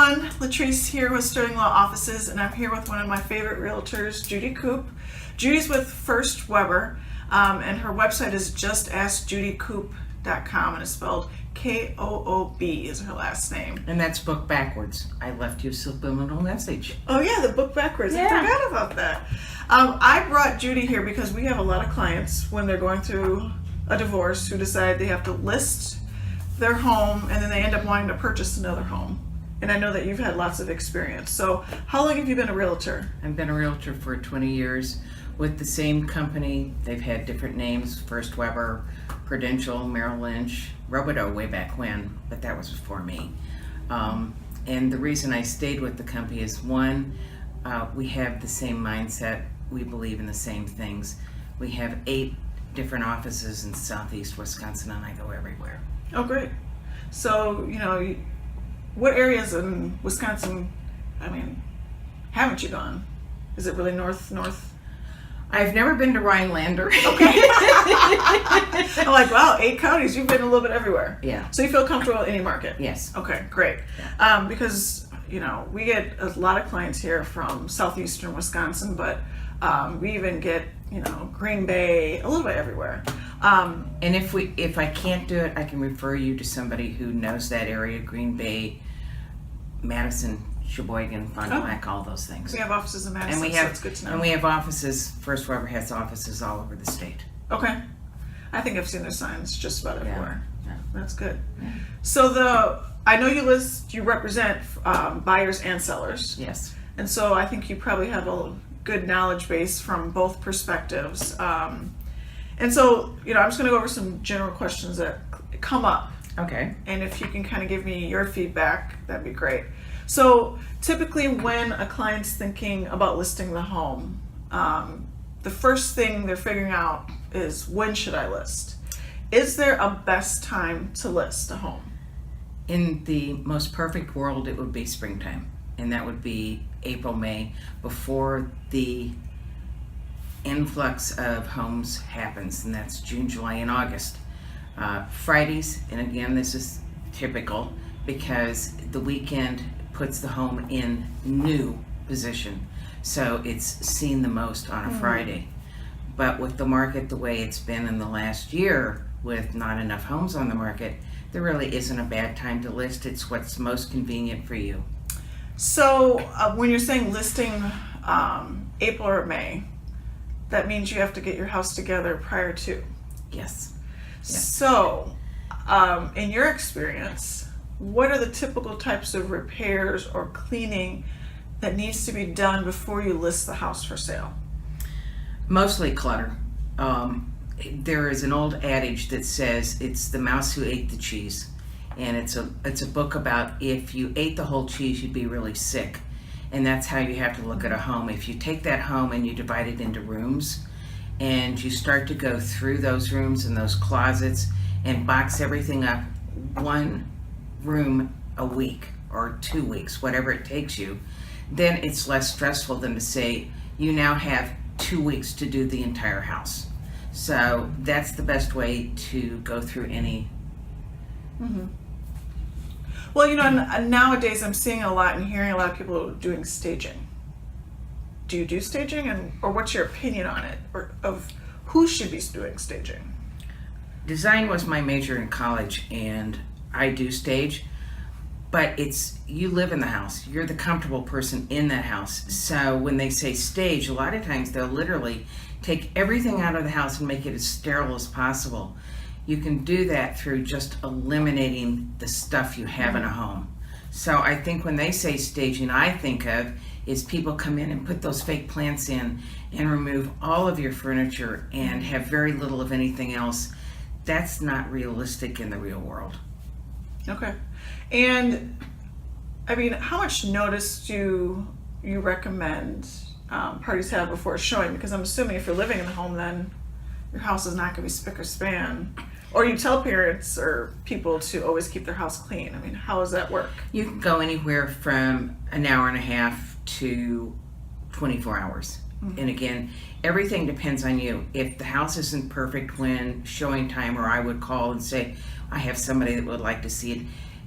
everyone, Latrice here with Sterling Law Offices, and I'm here with one of my favorite realtors, Judy Koob. Judy's with First Weber, and her website is justaskjudykoob.com, and it's spelled K-O-O-B is her last name. And that's book backwards. I left you a subliminal message. Oh yeah, the book backwards. Yeah. I forgot about that. I brought Judy here because we have a lot of clients when they're going through a divorce who decide they have to list their home and then they end up wanting to purchase another home. And I know that you've had lots of experience. So how long have you been a realtor? I've been a realtor for 20 years with the same company. They've had different names, First Weber, Prudential, Merrill Lynch, Robodeau way back when, but that was before me. And the reason I stayed with the company is one, we have the same mindset. We believe in the same things. We have 8 different offices in Southeast Wisconsin, and I go everywhere. Oh, great. So, what areas in Wisconsin, haven't you gone? Is it really north? I've never been to Rhinelander. Okay. I'm like, wow, 8 counties. You've been a little bit everywhere. Yeah. So you feel comfortable in any market? Yes. Okay, great. Yeah. Because, we get a lot of clients here from southeastern Wisconsin, but we even get, Green Bay, a little bit everywhere. And if I can't do it, I can refer you to somebody who knows that area, Green Bay, Madison, Sheboygan, Fond du Lac, all those things. We have offices in Madison, And so it's good to know. And we have offices, First Weber has offices all over the state. Okay. I think I've seen their signs just about everywhere. Yeah. That's good. Yeah. So I know you represent buyers and sellers. Yes. And so I think you probably have a good knowledge base from both perspectives. And so, I'm just going to go over some general questions that come up. Okay. And if you can kind of give me your feedback, that'd be great. So typically when a client's thinking about listing the home, the first thing they're figuring out is, when should I list? Is there a best time to list a home? In the most perfect world, it would be springtime. And that would be April, May, before the influx of homes happens, and that's June, July, and August. Fridays, and again, this is typical because the weekend puts the home in new position, so it's seen the most on a Friday. But with the market the way it's been in the last year, with not enough homes on the market, there really isn't a bad time to list. It's what's most convenient for you. So when you're saying listing April or May, that means you have to get your house together prior to. Yes. So, in your experience, what are the typical types of repairs or cleaning that needs to be done before you list the house for sale? Mostly clutter. There is an old adage that says it's the mouse who ate the cheese, and it's a book about if you ate the whole cheese, you'd be really sick. And that's how you have to look at a home. If you take that home and you divide it into rooms, and you start to go through those rooms and those closets and box everything up, 1 room a week or 2 weeks, whatever it takes you, then it's less stressful than to say you now have 2 weeks to do the entire house. So that's the best way to go through any. Mm-hmm. Well, nowadays I'm seeing a lot and hearing a lot of people doing staging. Do you do staging, or what's your opinion on it, or of who should be doing staging? Design was my major in college, and I do stage, but you live in the house. You're the comfortable person in that house. So when they say stage, a lot of times they'll literally take everything out of the house and make it as sterile as possible. You can do that through just eliminating the stuff you have in a home. So I think when they say staging, I think of is people come in and put those fake plants in and remove all of your furniture and have very little of anything else. That's not realistic in the real world. Okay. And how much notice do you recommend parties have before showing? Because I'm assuming if you're living in the home, then your house is not going to be spick or span. Or you tell parents or people to always keep their house clean. How does that work? You can go anywhere from an hour and a half to 24 hours. Mm-hmm. And again, everything depends on you. If the house isn't perfect when showing time, or I would call and say, I have somebody that would like to see it,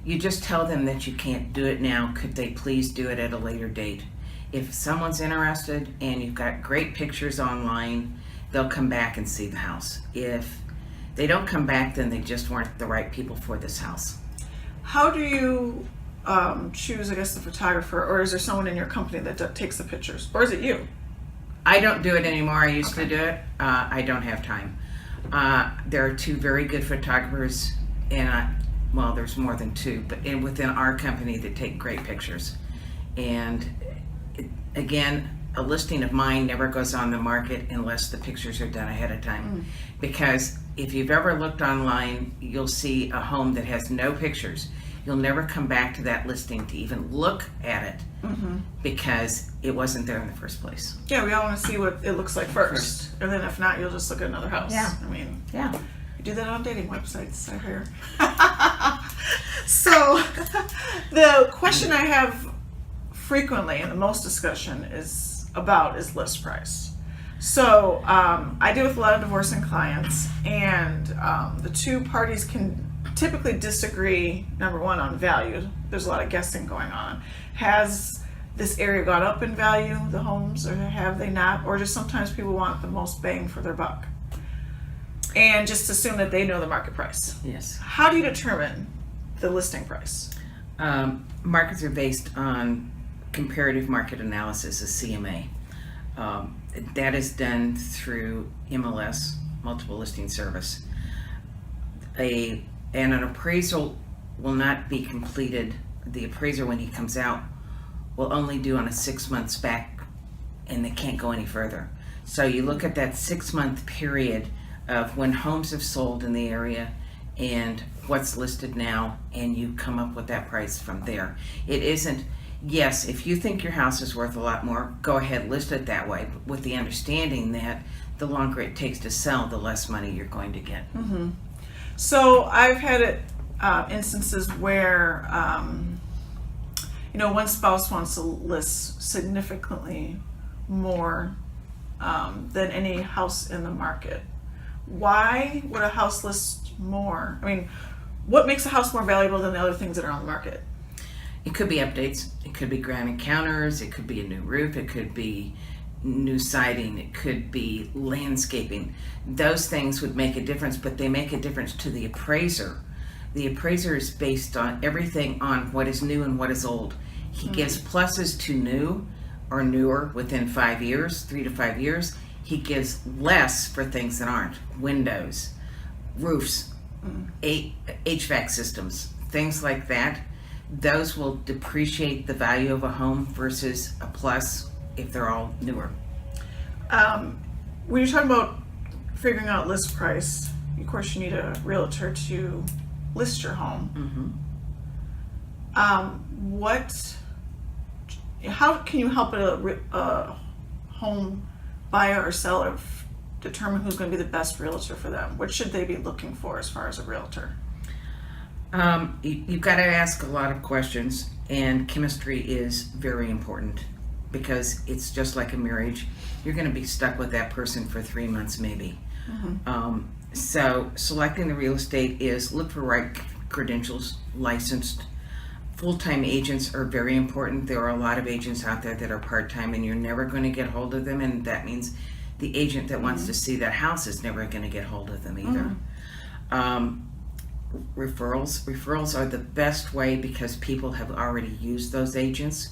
You just tell them that you can't do it now. Could they please do it at a later date? If someone's interested and you've got great pictures online, they'll come back and see the house. If they don't come back, then they just weren't the right people for this house. How do you choose, I guess, the photographer, or is there someone in your company that takes the pictures, or is it you? I don't do it anymore. I used to do it. I don't have time. There are two very good photographers, and well, there's more than two, but within our company that take great pictures. And again, a listing of mine never goes on the market unless the pictures are done ahead of time. Because if you've ever looked online, you'll see a home that has no pictures. You'll never come back to that listing to even look at it because it wasn't there in the first place. Yeah, we all want to see what it looks like first. And then if not, you'll just look at another house. Yeah. I mean, Yeah. you do that on dating websites, I hear. So, the question I have frequently and the most discussion is list price. So, I deal with a lot of divorcing clients, and the two parties can typically disagree, number one, on value. There's a lot of guessing going on. Has this area gone up in value, the homes, or have they not? Or just sometimes people want the most bang for their buck and just assume that they know the market price. Yes. How do you determine the listing price? Markets are based on comparative market analysis, a CMA. That is done through MLS, multiple listing service. And an appraisal will not be completed. The appraiser, when he comes out, will only do on a 6 month spec, and they can't go any further. So you look at that 6 month period of when homes have sold in the area and what's listed now, and you come up with that price from there. It isn't, yes, if you think your house is worth a lot more, go ahead, list it that way, but with the understanding that the longer it takes to sell, the less money you're going to get. So I've had instances where, one spouse wants to list significantly more than any house in the market. Why would a house list more? I mean, what makes a house more valuable than the other things that are on the market? It could be updates. It could be granite counters. It could be a new roof. It could be new siding. It could be landscaping. Those things would make a difference, but they make a difference to the appraiser. The appraiser is based on everything on what is new and what is old. He gives pluses to new or newer within 5 years, 3 to 5 years. He gives less for things that aren't. Windows, roofs, HVAC systems, things like that. Those will depreciate the value of a home versus a plus if they're all newer. When you're talking about figuring out list price, of course you need a realtor to list your home. How can you help a home buyer or seller determine who's going to be the best realtor for them? What should they be looking for as far as a realtor? You've got to ask a lot of questions, and chemistry is very important because it's just like a marriage. You're going to be stuck with that person for 3 months maybe. So selecting the real estate is look for right credentials, licensed. Full-time agents are very important. There are a lot of agents out there that are part-time, and you're never going to get hold of them, and that means the agent that wants to see that house is never going to get hold of them either. Referrals are the best way because people have already used those agents,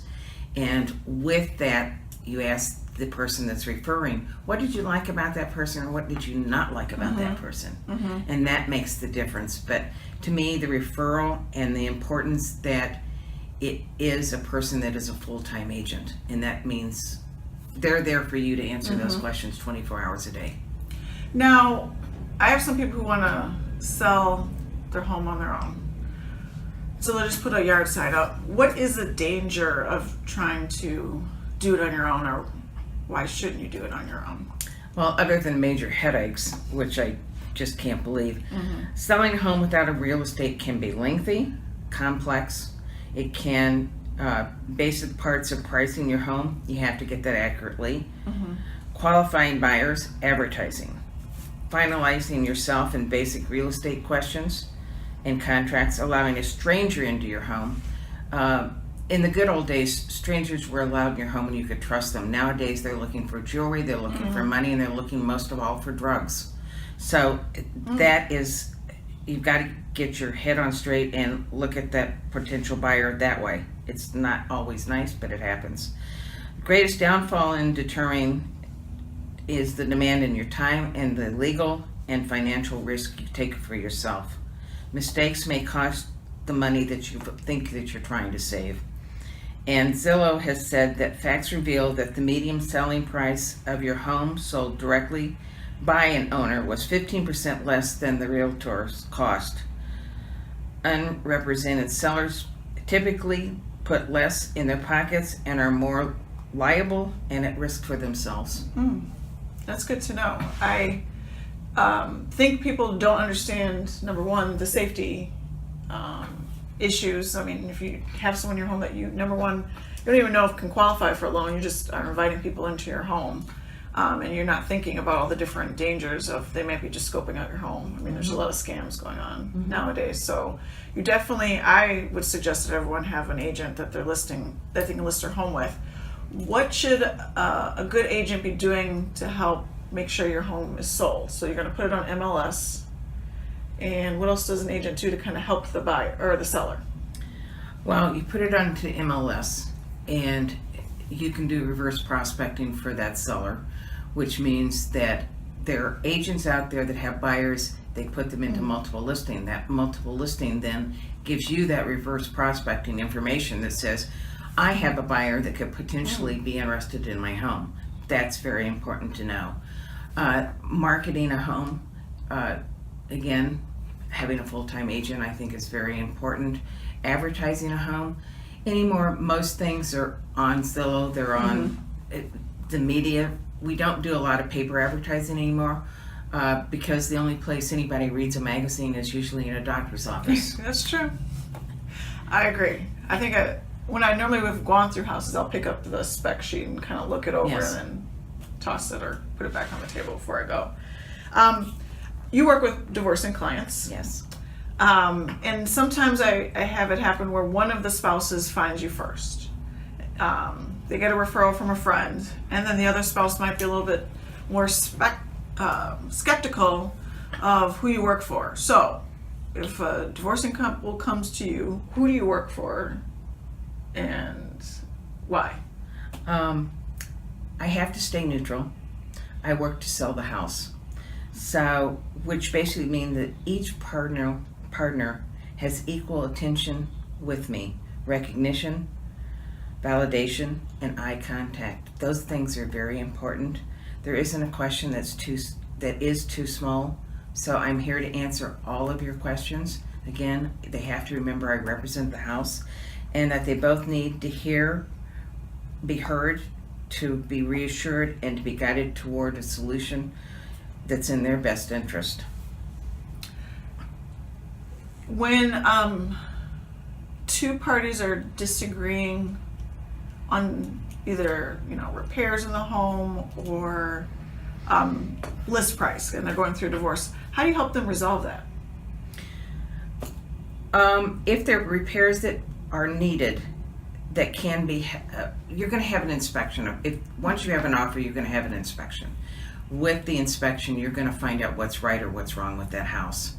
and with that you ask the person that's referring, what did you like about that person, or what did you not like about that person? And that makes the difference. But to me, the referral and the importance that it is a person that is a full-time agent, and that means they're there for you to answer those questions 24 hours a day. Now, I have some people who want to sell their home on their own. So they'll just put a yard sign up. What is the danger of trying to do it on your own, or why shouldn't you do it on your own? Well, other than major headaches, which I just can't believe, selling a home without a real estate can be lengthy, complex. It can, basic parts of pricing your home, you have to get that accurately. Qualifying buyers, advertising. Finalizing yourself in basic real estate questions. in contracts, allowing a stranger into your home. In the good old days, strangers were allowed in your home and you could trust them. Nowadays, they're looking for jewelry, they're looking for money, and they're looking most of all for drugs. So that is, you've got to get your head on straight and look at that potential buyer that way. It's not always nice, but it happens. Greatest downfall in determining is the demand in your time and the legal and financial risk you take for yourself. Mistakes may cost the money that you think that you're trying to save. And Zillow has said that facts reveal that the median selling price of your home sold directly by an owner was 15% less than the realtor's cost. Unrepresented sellers typically put less in their pockets and are more liable and at risk for themselves. That's good to know. I think people don't understand, number one, the safety issues. I mean, if you have someone in your home that number one, you don't even know if can qualify for a loan, you just are inviting people into your home. And you're not thinking about all the different dangers of, they might be just scoping out your home. I mean, there's a lot of scams going on nowadays. So you definitely, I would suggest that everyone have an agent that they can list their home with. What should a good agent be doing to help make sure your home is sold? So you're going to put it on MLS. And what else does an agent do to kind of help the buyer or the seller? Well, you put it onto MLS and you can do reverse prospecting for that seller, which means that there are agents out there that have buyers, they put them into multiple listing. That multiple listing then gives you that reverse prospecting information that says, I have a buyer that could potentially be interested in my home. That's very important to know. Marketing a home, again, having a full-time agent I think is very important. Advertising a home, anymore, most things are on Zillow, they're on the media. We don't do a lot of paper advertising anymore because the only place anybody reads a magazine is usually in a doctor's office. That's true. I agree. I think when I normally have gone through houses, I'll pick up the spec sheet and kind of look it over and then toss it or put it back on the table before I go. You work with divorcing clients. Yes. And sometimes I have it happen where one of the spouses finds you first. They get a referral from a friend, and then the other spouse might be a little bit more skeptical of who you work for. So, if a divorcing couple comes to you, who do you work for, and why? I have to stay neutral. I work to sell the house. So, which basically means that each partner has equal attention with me. Recognition, validation, and eye contact. Those things are very important. There isn't a question that is too small. So I'm here to answer all of your questions. Again, they have to remember I represent the house and that they both need to be heard, to be reassured, and to be guided toward a solution that's in their best interest. When two parties are disagreeing on either repairs in the home or list price, and they're going through divorce, how do you help them resolve that? If there are repairs that are needed, that can be, you're going to have an inspection. Once you have an offer, you're going to have an inspection. With the inspection, you're going to find out what's right or what's wrong with that house.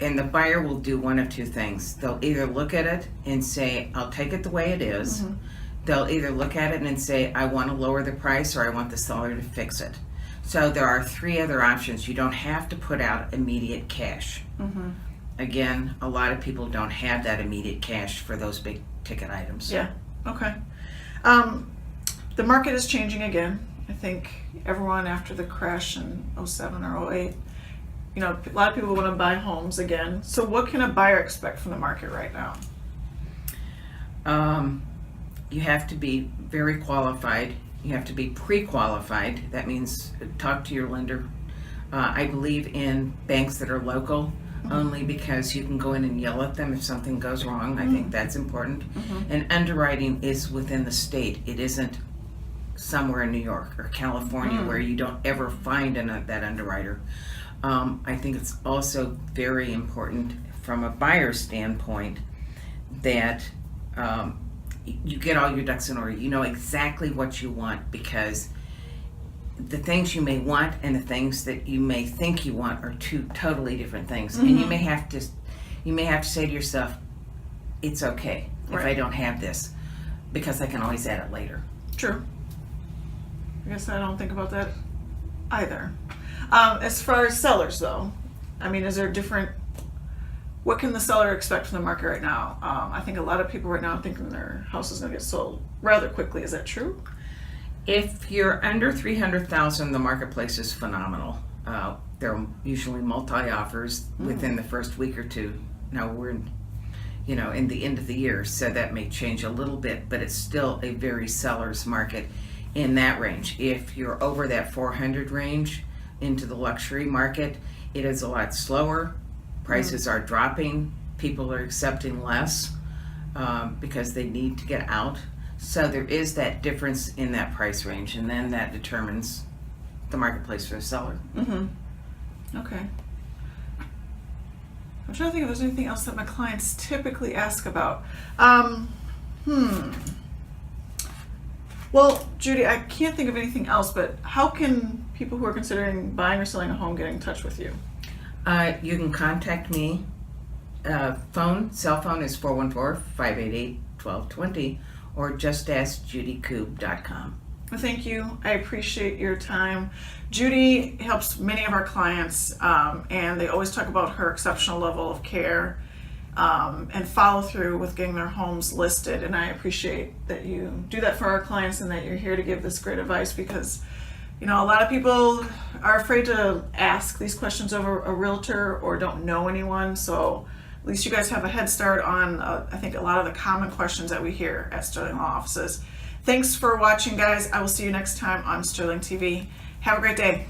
And the buyer will do one of two things. They'll either look at it and say, I'll take it the way it is. They'll either look at it and say, I want to lower the price, or I want the seller to fix it. So there are three other options. You don't have to put out immediate cash. Again, a lot of people don't have that immediate cash for those big ticket items. Yeah, okay. The market is changing again. I think everyone after the crash in 07 or 08, a lot of people want to buy homes again. So what can a buyer expect from the market right now? You have to be very qualified. You have to be pre-qualified. That means talk to your lender. I believe in banks that are local only because you can go in and yell at them if something goes wrong. I think that's important. And underwriting is within the state. It isn't somewhere in New York or California where you don't ever find that underwriter. I think it's also very important from a buyer standpoint that you get all your ducks in order. You know exactly what you want, because the things you may want and the things that you may think you want are two totally different things. And you may have to say to yourself, it's okay if I don't have this, because I can always add it later. True. I guess I don't think about that either. As far as sellers, though, I mean, is there what can the seller expect from the market right now? I think a lot of people right now are thinking their house is going to get sold rather quickly. Is that true? If you're under 300,000, the marketplace is phenomenal. There are usually multi-offers within the first week or two. Now we're in the end of the year, so that may change a little bit, but it's still a very seller's market in that range. If you're over that 400 range into the luxury market, it is a lot slower. Prices are dropping. People are accepting less because they need to get out. So there is that difference in that price range, and then that determines the marketplace for the seller. Okay. I'm trying to think if there's anything else that my clients typically ask about. Well, Judy, I can't think of anything else, but how can people who are considering buying or selling a home get in touch with you? You can contact me. Cell phone is 414-588-1220, or just ask judykoob.com. Well, thank you. I appreciate your time. Judy helps many of our clients, and they always talk about her exceptional level of care and follow through with getting their homes listed. And I appreciate that you do that for our clients and that you're here to give this great advice, because a lot of people are afraid to ask these questions over a realtor or don't know anyone. So at least you guys have a head start on, I think, a lot of the common questions that we hear at Sterling Law Offices. Thanks for watching, guys. I will see you next time on Sterling TV. Have a great day.